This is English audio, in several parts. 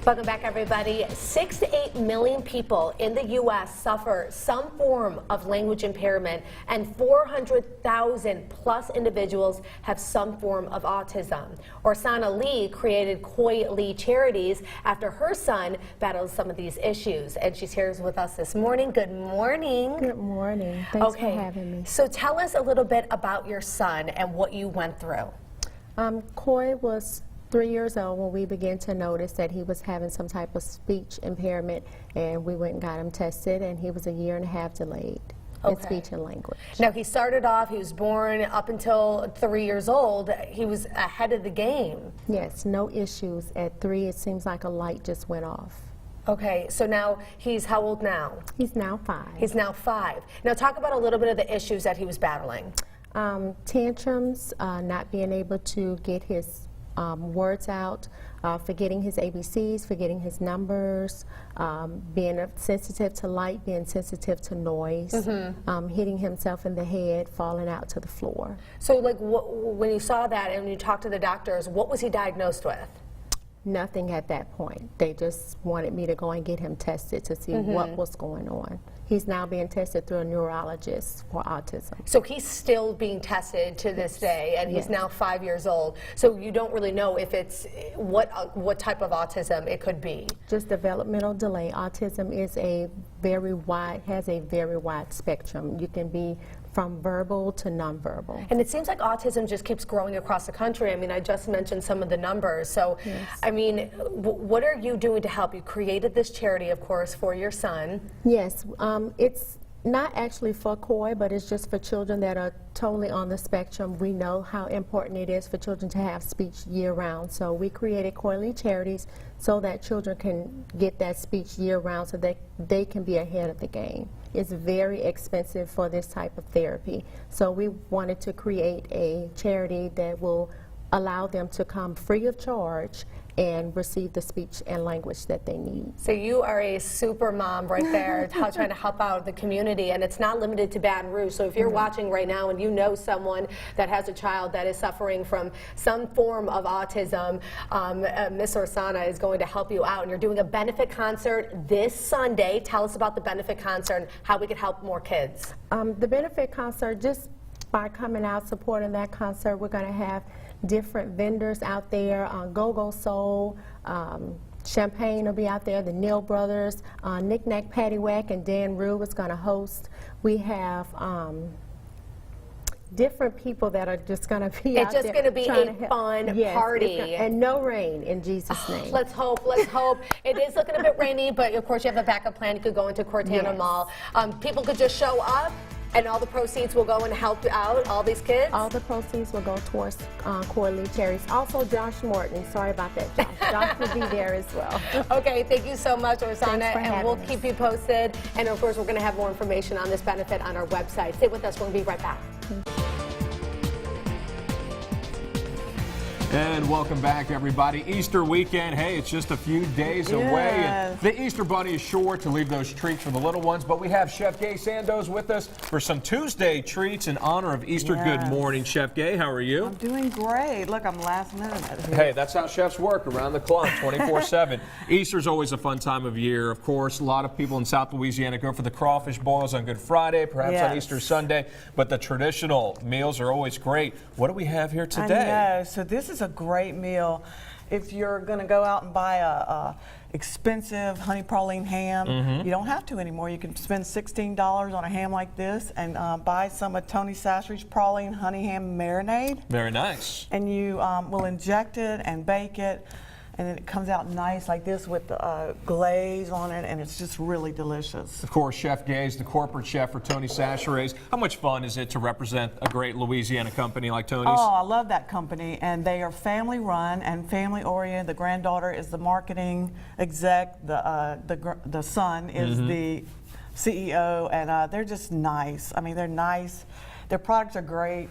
Welcome back, everybody. 6 to 8 million people in the U.S. suffer some form of language impairment, and 400,000 plus individuals have some form of autism. Orsana Lee created Koi Lee Charities after her son battles some of these issues, and she's here with us this morning. Good morning. Good morning. Thanks for having me. So tell us a little bit about your son and what you went through. Koi was 3 years old when we began to notice that he was having some type of speech impairment, and we went and got him tested, and he was 1.5 years delayed in speech and language. Now, he started off, he was born up until 3 years old. He was ahead of the game. Yes, no issues. At 3, it seems like a light just went off. Okay, so now he's how old now? He's now 5. He's now 5. Now, talk about a little bit of the issues that he was battling. Tantrums, not being able to get his words out, forgetting his ABCs, forgetting his numbers, being sensitive to light, being sensitive to noise, hitting himself in the head, falling out to the floor. So, like, when you saw that and you talked to the doctors, what was he diagnosed with? Nothing at that point. They just wanted me to go and get him tested to see what was going on. He's now being tested through a neurologist for autism. So he's still being tested to this day, and he's now 5 years old. So you don't really know if it's what type of autism it could be. Just developmental delay. Autism is has a very wide spectrum. You can be from verbal to nonverbal. And it seems like autism just keeps growing across the country. I mean, I just mentioned some of the numbers. So, I mean, what are you doing to help? You created this charity, of course, for your son. Yes, it's not actually for Koi, but it's just for children that are totally on the spectrum. We know how important it is for children to have speech year-round. So we created Koi Lee Charities so that children can get that speech year-round so that they can be ahead of the game. It's very expensive for this type of therapy. So we wanted to create a charity that will allow them to come free of charge and receive the speech and language that they need. So you are a super mom right there, trying to help out the community, and it's not limited to Baton Rouge. So if you're watching right now and you know someone that has a child that is suffering from some form of autism, Miss Orsana is going to help you out, and you're doing a benefit concert this Sunday. Tell us about the benefit concert and how we can help more kids. The benefit concert, just by coming out supporting that concert, we're going to have different vendors out there. Go-Go Soul, Champagne will be out there, the Neal Brothers, Knick Knack Paddywhack, and Dan Rue is going to host. We have different people that are just going to be out there. It's just going to be a fun party. And no rain, in Jesus' name. Let's hope, let's hope. It is looking a bit rainy, but of course you have a backup plan. You could go into Cortana Mall. People could just show up, and all the proceeds will go and help out all these kids? All the proceeds will go towards Koi Lee Charities. Also, Josh Morton. Sorry about that, Josh. Josh will be there as well. Okay, thank you so much, Orsana, and we'll us. keep you posted. And of course, we're going to have more information on this benefit on our website. Stay with us. We'll be right back. And welcome back, everybody. Easter weekend, hey, it's just a few days away. And the Easter Bunny is sure to leave those treats for the little ones, but we have Chef Gay Sandoz with us for some Tuesday treats in honor of Easter. Good morning, Chef Gay. How are you? I'm doing great. Look, I'm last minute. Hey, that's how chefs work, around the clock, 24/7. Easter's always a fun time of year. Of course, a lot of people in South Louisiana go for the crawfish boils on Good Friday, perhaps on Easter Sunday, but the traditional meals are always great. What do we have here today? I know. So this is a great meal. If you're going to go out and buy a expensive honey praline ham, you don't have to anymore. You can spend $16 on a ham like this and buy some of Tony Sassery's praline honey ham marinade. Very nice. And you will inject it and bake it, and then it comes out nice like this with glaze on it, and it's just really delicious. Of course, Chef Gay's the corporate chef for Tony Sassery's. How much fun is it to represent a great Louisiana company like Tony's? Oh, I love that company, and they are family run and family oriented. The granddaughter is the marketing exec, the son is the CEO, and they're just nice. I mean, they're nice. Their products are great.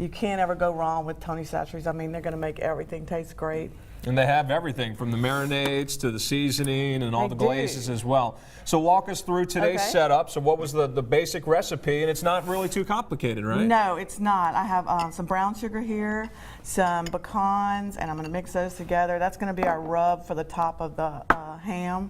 you can't ever go wrong with Tony Chachere's. I mean, they're going to make everything taste great. And they have everything from the marinades to the seasoning and all They the glazes do. as well. So walk us through today's Okay. setup. So what was the basic recipe? And it's not really too complicated, right? No, it's not. I have some brown sugar here, some pecans, and I'm going to mix those together. That's going to be our rub for the top of the ham.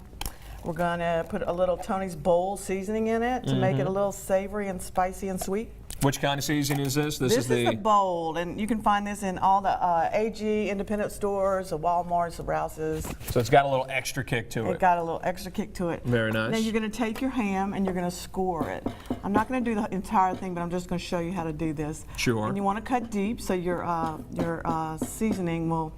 We're going to put a little Tony's Bowl seasoning in it to make it a little savory and spicy and sweet. Which kind of seasoning is this? This is the Bold, and you can find this in all the AG independent stores, the Walmarts, the Rouses. So it's got a little extra kick to It it. got a little extra kick to it. Very nice. Now you're going to take your ham and you're going to score it. I'm not going to do the entire thing, but I'm just going to show you how to do this. Sure. And you want to cut deep so your seasoning will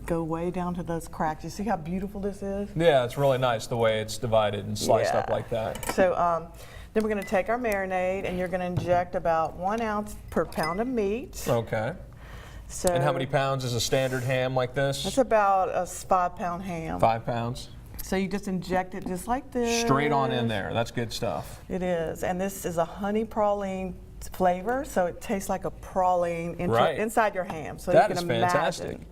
go way down to those cracks. You see how beautiful this is? Yeah, it's really nice the way it's divided and sliced up Yeah. like that. So then we're going to take our marinade and you're going to inject about 1 ounce per pound of meat. Okay. So And how many pounds is a standard ham like this? That's about a 5-pound ham. 5 pounds. So you just inject it just like this. Straight on in there. That's good stuff. It is, and this is a honey praline flavor, so it tastes like a praline Right. inside your ham. So That you is can fantastic. imagine.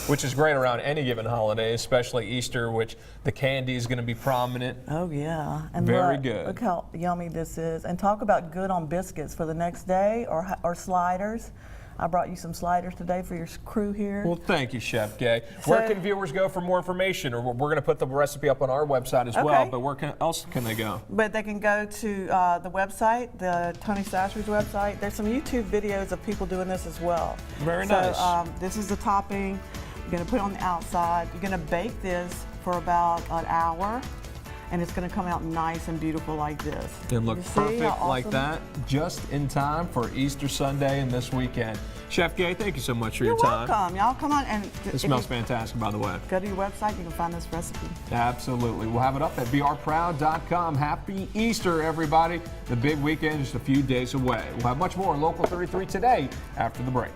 Which is great around any given holiday, especially Easter, which the candy is going to be prominent. Oh yeah, and Very look, good. Look how yummy this is, and talk about good on biscuits for the next day or sliders. I brought you some sliders today for your crew here. Well, thank you, Chef Gay. Where So- can viewers go for more information? Or we're going to put the recipe up on our website as well, Okay. but where else can they go? But they can go to the website, the Tony Chachere's website. There's some YouTube videos of people doing this as well. Very so, nice. This is the topping. You're going to put it on the outside. You're going to bake this for about an hour, and it's going to come out nice and beautiful like this. And look You see how perfect like awesome? that, just in time for Easter Sunday and this weekend. Chef Gay, thank you so much for You're your time. welcome. Y'all come on and It if smells you fantastic, by the way. go to your website, you can find this recipe. Absolutely. We'll have it up at brproud.com. Happy Easter, everybody. The big weekend is just a few days away. We'll have much more on Local 33 today after the break.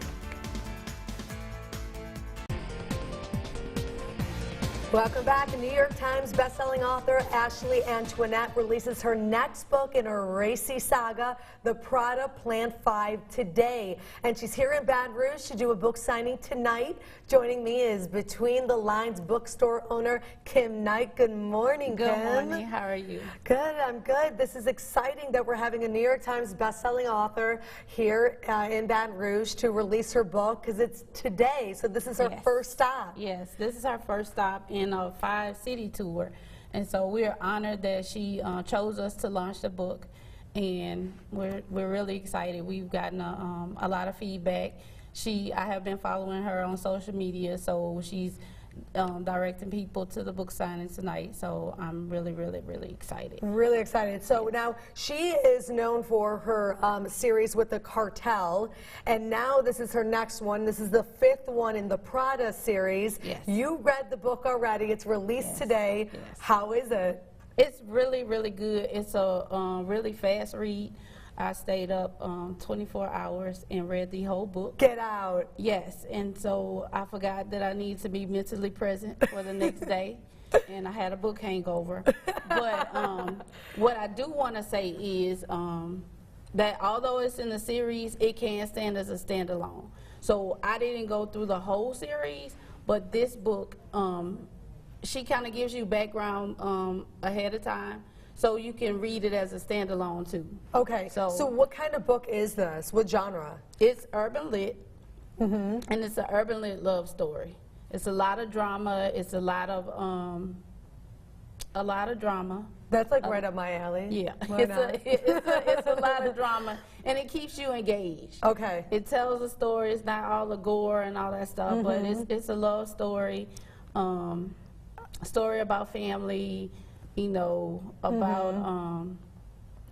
Welcome back. New York Times bestselling author Ashley Antoinette releases her next book in her racy saga, The Prada Plant 5, today. And she's here in Baton Rouge to do a book signing tonight. Joining me is Between the Lines bookstore owner Kim Knight. Good morning, Good Kim. morning. How are you? Good, I'm good. This is exciting that we're having a New York Times bestselling author here in Baton Rouge to release her book because it's today. So this is her Yes. first stop. Yes, this is our first stop in a 5-city tour, and so we're honored that she chose us to launch the book, and we're really excited. We've gotten a lot of feedback. I have been following her on social media, so she's directing people to the book signing tonight. So I'm really excited. Really excited. So now she is known for her series with the cartel, and now this is her next one. This is the 5th one in the Prada series. Yes. You read the book already. It's released Yes. today. Yes. How is it? It's really good. It's a really fast read. I stayed up 24 hours and read the whole book. Get out. Yes, and so I forgot that I need to be mentally present for the next day, and I had a book hangover. But what I do want to say is that although it's in the series, it can stand as a standalone. So I didn't go through the whole series, but this book, she kind of gives you background ahead of time, so you can read it as a standalone too. Okay. So what kind of book is this? What genre? It's urban lit, and it's an urban lit love story. It's a lot of drama. It's a lot of drama. That's like right up my alley. Yeah, Why not? it's a lot of drama, and it keeps you engaged. Okay. It tells a story. It's not all the gore and all that stuff, but it's a love story, story about family, you know, about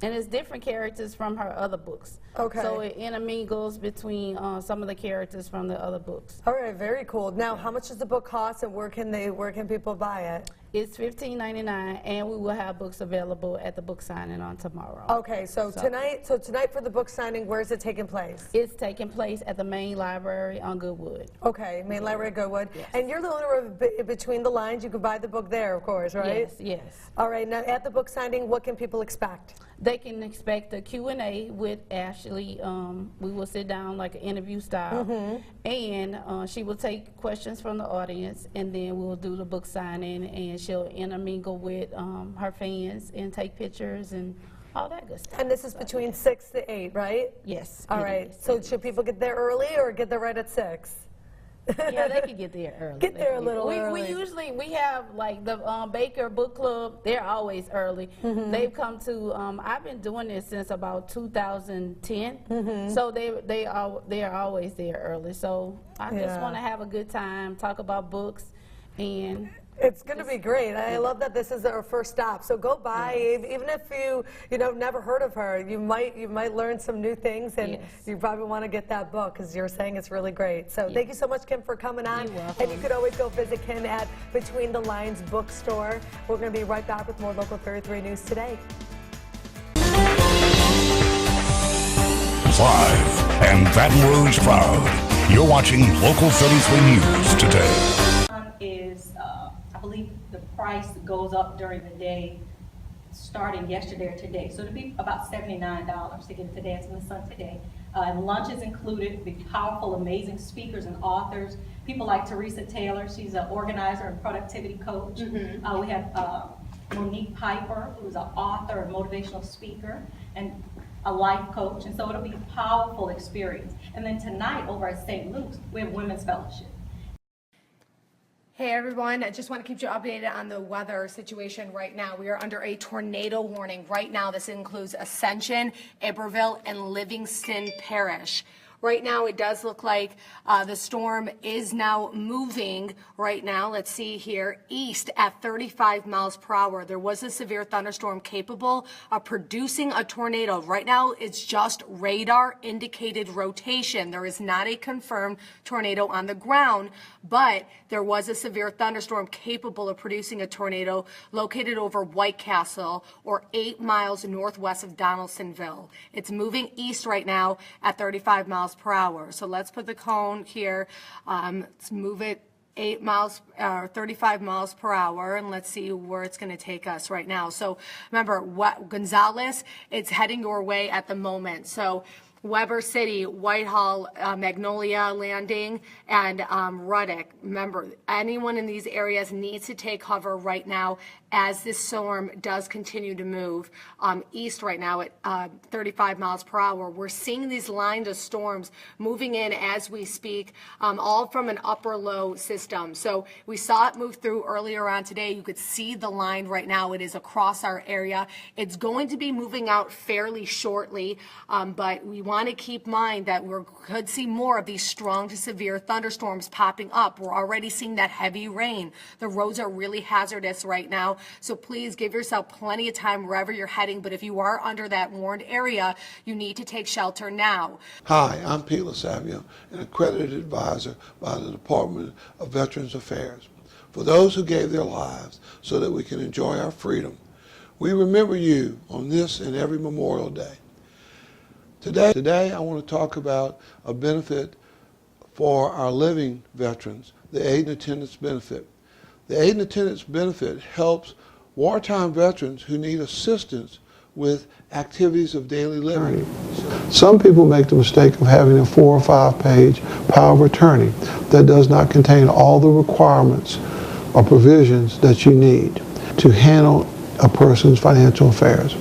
and it's different characters from her other books. Okay. So it intermingles between some of the characters from the other books. All right. Very cool. Now, how much does the book cost, and where can people buy it? It's $15.99, and we will have books available at the book signing on tomorrow. Okay, so tonight for the book signing, where is it taking place? It's taking place at the main library on Goodwood. Okay, Main Library Goodwood. Yes. And you're the owner of Between the Lines. You can buy the book there, of course, right? Yes, yes. All right, now at the book signing, what can people expect? They can expect a Q&A with Ashley. We will sit down like an interview style, and she will take questions from the audience, and then we'll do the book signing, and she'll intermingle with her fans and take pictures and all that good stuff. And this is between 6 to 8, right? Yes. All it right, is. so should people get there early or get there right at 6? Yeah, they can get there early. Get They there can a little early. We usually, we have like the Baker Book Club, they're always early. They've come to, I've been doing this since about 2010, so they are always there early. So I just Yeah. want to have a good time, talk about books, and It's going to be great. I love that this is our first stop. So go by, even if you know never heard of her, you might learn some new things, and Yes. you probably want to get that book because you're saying it's really great. So thank you so much, Kim, for coming on. You're welcome. And you could always go visit Kim at Between the Lines Bookstore. We're going to be right back with more Local 33 News today. Live and Baton Rouge proud. You're watching Local 33 News today. Is I believe the price goes up during the day, starting yesterday or today. So it'll be about $79 to get to Dance in the Sun today. And lunch is included with powerful, amazing speakers and authors. People like Teresa Taylor, she's an organizer and productivity coach. We have Monique Piper, who's an author and motivational speaker, and a life coach. And so it'll be a powerful experience. And then tonight over at St. Luke's, we have Women's Fellowship. Hey everyone, I just want to keep you updated on the weather situation right now. We are under a tornado warning right now. This includes Ascension, Iberville, and Livingston Parish. Right now, it does look like the storm is now moving right now. Let's see here, east at 35 miles per hour. There was a severe thunderstorm capable of producing a tornado. Right now, it's just radar indicated rotation. There is not a confirmed tornado on the ground, but there was a severe thunderstorm capable of producing a tornado located over White Castle or 8 miles northwest of Donaldsonville. It's moving east right now at 35 miles per hour. So let's put the cone here. Let's move it 35 miles per hour, and let's see where it's going to take us right now. So remember, Gonzales, it's heading your way at the moment. So Weber City, Whitehall, Magnolia Landing, and Ruddock. Remember, anyone in these areas needs to take cover right now as this storm does continue to move east right now at 35 miles per hour. We're seeing these lines of storms moving in as we speak, all from an upper low system. So we saw it move through earlier on today. You could see the line right now. It is across our area. It's going to be moving out fairly shortly, but we want to keep in mind that we could see more of these strong to severe thunderstorms popping up. We're already seeing that heavy rain. The roads are really hazardous right now, so please give yourself plenty of time wherever you're heading, but if you are under that warned area, you need to take shelter now. Hi, I'm Pete LaSavio, an accredited advisor by the Department of Veterans Affairs. For those who gave their lives so that we can enjoy our freedom, we remember you on this and every Memorial Day. Today I want to talk about a benefit for our living veterans, the Aid and Attendance Benefit. The Aid and Attendance Benefit helps wartime veterans who need assistance with activities of daily living. Some people make the mistake of having a 4 or 5 page power of attorney that does not contain all the requirements or provisions that you need to handle a person's financial affairs.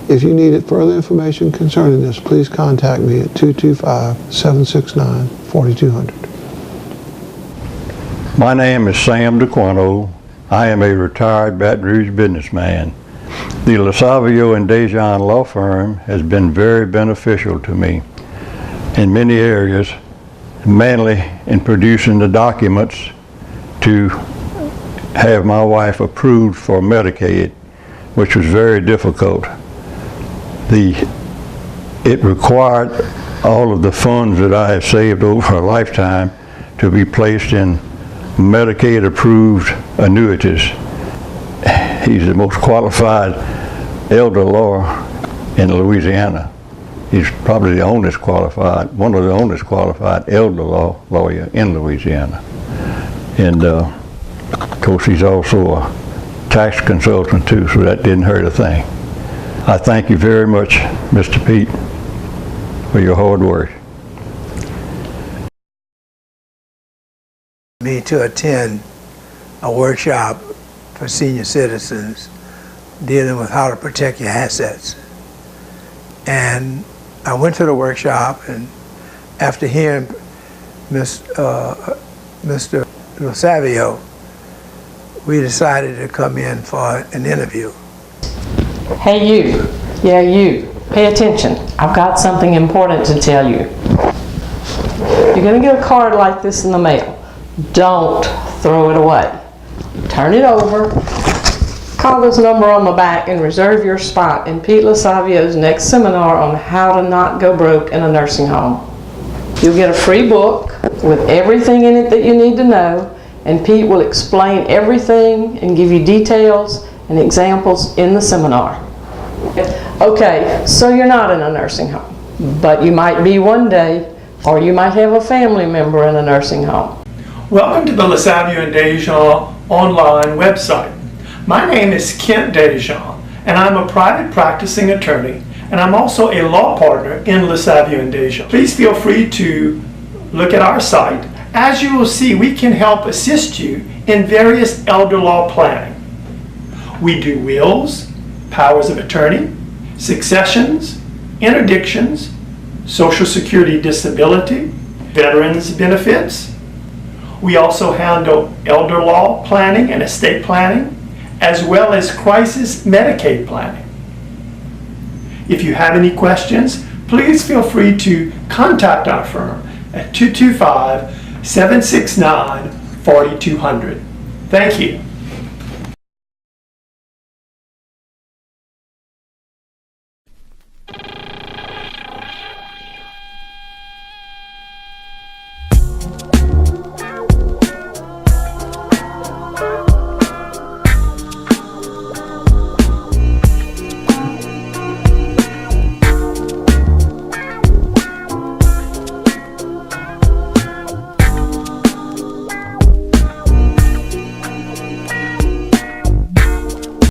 If you need further information concerning this, please contact me at 225-769-4200. My name is Sam DeQuano. I am a retired Baton Rouge businessman. The LaSavio and Dejan law firm has been very beneficial to me in many areas, mainly in producing the documents to have my wife approved for Medicaid, which was very difficult. It required all of the funds that I have saved over a lifetime to be placed in Medicaid approved annuities. he's the most qualified elder lawyer in Louisiana. He's probably the oldest qualified, one of the oldest qualified elder law lawyer in Louisiana. And of course, he's also a tax consultant too, so that didn't hurt a thing. I thank you very much, Mr. Pete, for your hard work. Me to attend a workshop for senior citizens dealing with how to protect your assets. And I went to the workshop, and after hearing Mr. Savio, we decided to come in for an interview. Hey you, yeah you, pay attention. I've got something important to tell you. You're gonna get a card like this in the mail. Don't throw it away. Turn it over, call this number on the back and reserve your spot in Pete LaSavio's next seminar on how to not go broke in a nursing home. You'll get a free book with everything in it that you need to know, and Pete will explain everything and give you details and examples in the seminar. Okay, so you're not in a nursing home, but you might be one day, or you might have a family member in a nursing home. Welcome to the LaSavio and Dejean online website. My name is Kent Dejean, and I'm a private practicing attorney, and I'm also a law partner in LaSavio and Dejean. Please feel free to look at our site. As you will see, we can help assist you in various elder law planning. We do wills, powers of attorney, successions, interdictions, Social Security disability, veterans benefits. We also handle elder law planning and estate planning, as well as crisis Medicaid planning. If you have any questions, please feel free to contact our firm at 225-769-4200. Thank you.